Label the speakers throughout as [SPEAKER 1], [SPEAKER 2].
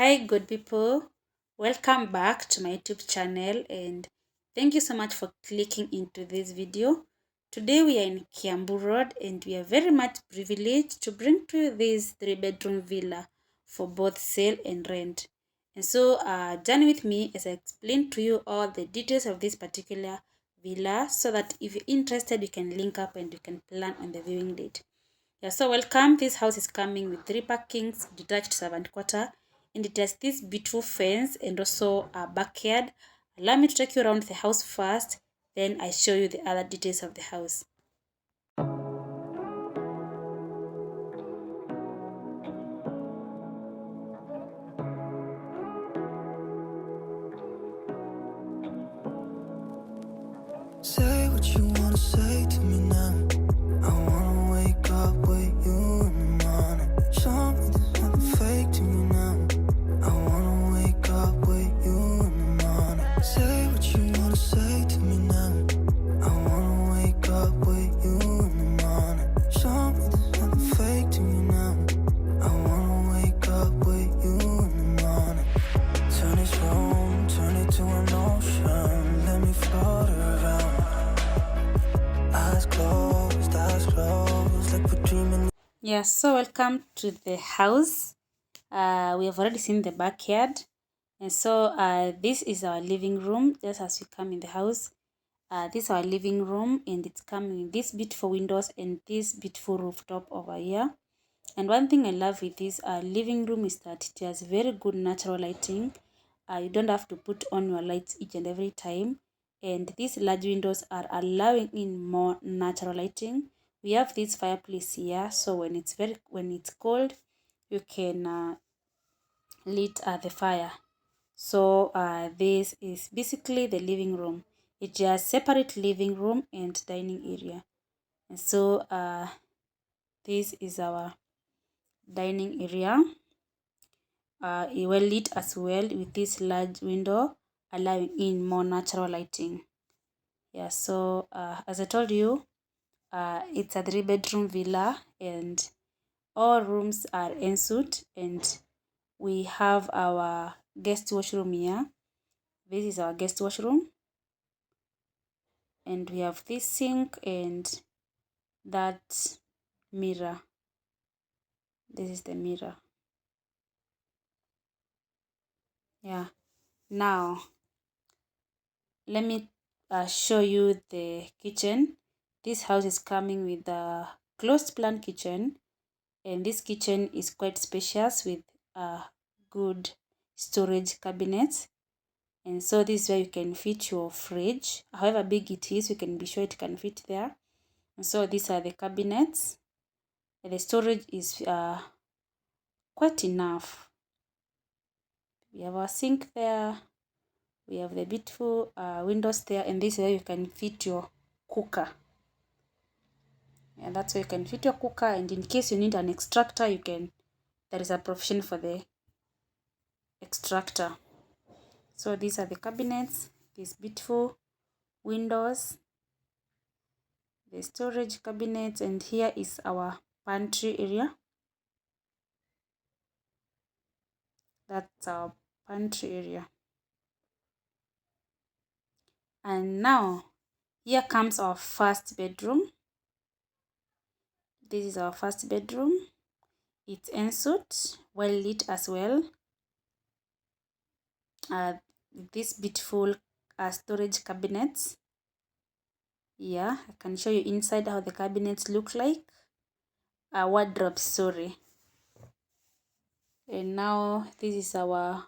[SPEAKER 1] Hi good people, welcome back to my YouTube channel and thank you so much for clicking into this video. Today we are in Kiambu Road and we are very much privileged to bring to you this 3-bedroom villa for both sale and rent. And so journey with me as I explain to you all the details of this particular villa so that if you're interested you can link up and you can plan on the viewing date. Yeah, so welcome. This house is coming with 3 parkings, detached servant quarter, and it has this beautiful fence and also a backyard. Allow me to take you around the house first, then I show you the other details of the house.
[SPEAKER 2] Say what you wanna say to me now. I wanna wake up with you in the morning. Show me there's nothing fake to me now. I wanna wake up with you in the morning. Say what you wanna say to me now. I wanna wake up with you in the morning. Show me there's nothing fake to me now. I wanna wake up with you in the morning. Turn this room, turn it to an ocean. Let me float around. Eyes closed, like we're dreaming.
[SPEAKER 1] Yeah, so welcome to the house. We have already seen the backyard. And so this is our living room, just as we come in the house. This is our living room and it's coming with these beautiful windows and this beautiful rooftop over here. And one thing I love with this living room is that it has very good natural lighting. You don't have to put on your lights each and every time. And these large windows are allowing in more natural lighting. We have this fireplace here, so when it's cold, you can lit the fire. So this is basically the living room. It has separate living room and dining area. And so this is our dining area. Well lit as well with this large window allowing in more natural lighting. Yeah, so as I told you, it's a 3-bedroom villa and all rooms are ensuite and we have our guest washroom here. This is our guest washroom and we have this sink and that mirror. This is the mirror. Yeah, now let me show you the kitchen. This house is coming with a closed plan kitchen and this kitchen is quite spacious with good storage cabinets. And so this is where you can fit your fridge. However big it is, you can be sure it can fit there. And so these are the cabinets. And the storage is quite enough. We have our sink there. We have the beautiful windows there, and this is where you can fit your cooker. And that's where you can fit your cooker, and in case you need an extractor, there is a provision for the extractor. So these are the cabinets, these beautiful windows, the storage cabinets, and here is our pantry area. That's our pantry area. And now here comes our first bedroom. This is our first bedroom. It's ensuite, well lit as well. These beautiful storage cabinets. Yeah, I can show you inside how the cabinets look like. Wardrobes, sorry. And now this is our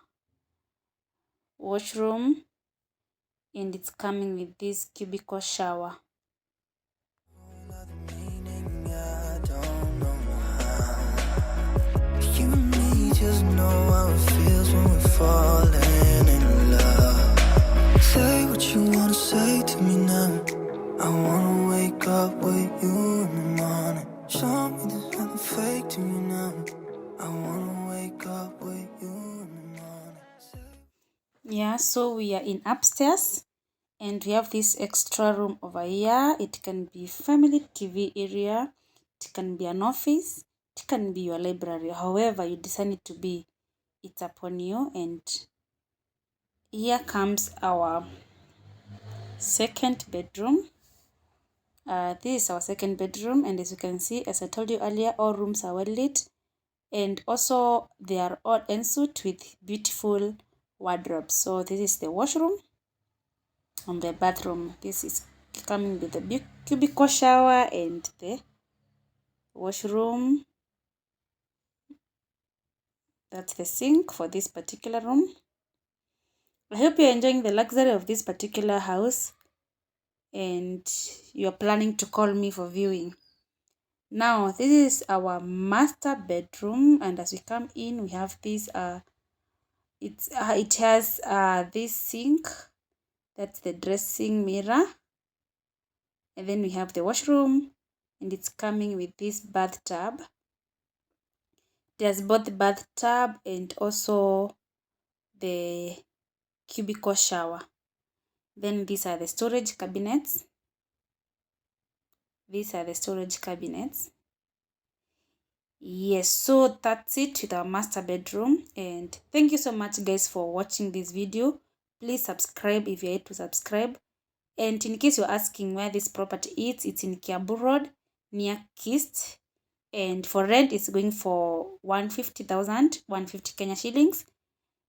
[SPEAKER 1] washroom and it's coming with this cubical shower.
[SPEAKER 2] You and me just know how it feels when we're falling in love. Say what you wanna say to me now. I wanna wake up with you in the morning. Show me there's nothing fake to me now. I wanna wake up with you in the morning.
[SPEAKER 1] Yeah, so we are in upstairs and we have this extra room over here. It can be family TV area, it can be an office, it can be your library, however you decide it to be. it's upon you. And here comes our second bedroom. This is our second bedroom, and as you can see, as I told you earlier, all rooms are well lit, and also they are all ensuite with beautiful wardrobes. So this is the washroom and the bathroom. This is coming with the cubical shower and the washroom. That's the sink for this particular room. I hope you're enjoying the luxury of this particular house and you're planning to call me for viewing. Now this is our master bedroom, and as we come in, we have this it has this sink, that's the dressing mirror, and then we have the washroom, and it's coming with this bathtub. It has both the bathtub and also the cubicle shower. Then these are the storage cabinets. These are the storage cabinets. Yes, so that's it with our master bedroom, and thank you so much guys for watching this video. Please subscribe if you're yet to subscribe. And in case you're asking where this property is, it's in Kiambu Road near Kist, and for rent it's going for 150,000 Kenya shillings,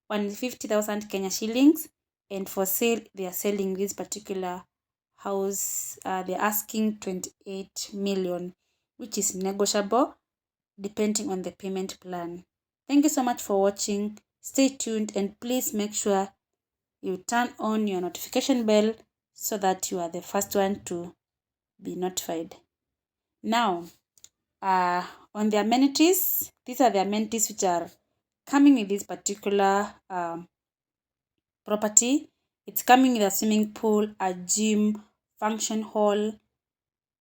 [SPEAKER 1] 150,000 Kenya shillings. And for sale, they are selling this particular house, they're asking 28 million, which is negotiable depending on the payment plan. Thank you so much for watching. Stay tuned, and please make sure you turn on your notification bell so that you are the first one to be notified. Now, on the amenities, these are the amenities which are coming with this particular property. It's coming with a swimming pool, a gym, function hall,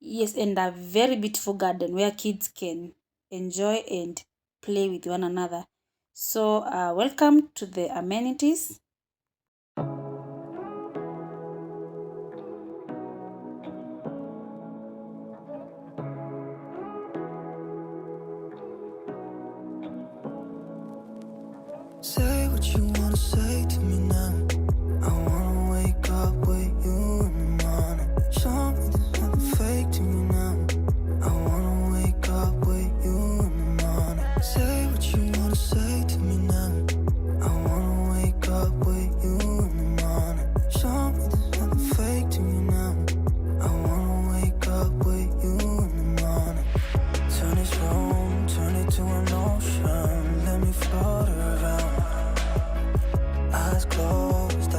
[SPEAKER 1] yes, and a very beautiful garden where kids can enjoy and play with one another. So welcome to the amenities.
[SPEAKER 2] Say what you wanna say to me now. I wanna wake up with you in the morning. Show me there's nothing fake to me now. I wanna wake up with you in the morning. Say what you wanna say to me now. I wanna wake up with you in the morning. Show me there's nothing fake to me now. I wanna wake up with you in the morning. Turn this room, turn it to an ocean. Let me float around. Eyes closed,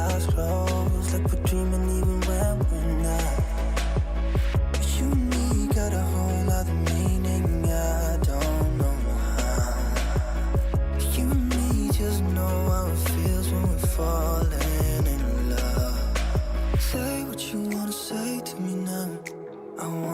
[SPEAKER 2] like we're dreaming even when we're not. You and me got a whole other meaning, I don't know how. You and me just know how it feels when we're falling in love. Say what you wanna say to me now. I want